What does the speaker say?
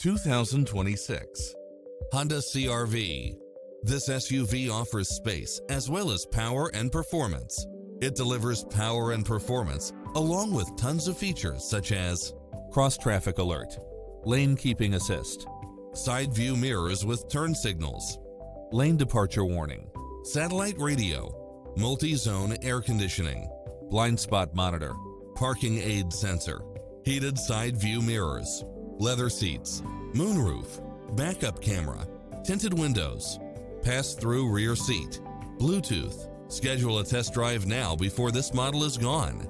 2026 Honda CR-V. This SUV offers space as well as power and performance. It delivers power and performance along with tons of features such as cross-traffic alert, lane keeping assist, side view mirrors with turn signals, lane departure warning, satellite radio, multi-zone air conditioning, blind spot monitor, parking aid sensor, heated side view mirrors, leather seats, moonroof, backup camera, tinted windows, pass-through rear seat, Bluetooth. Schedule a test drive now before this model is gone.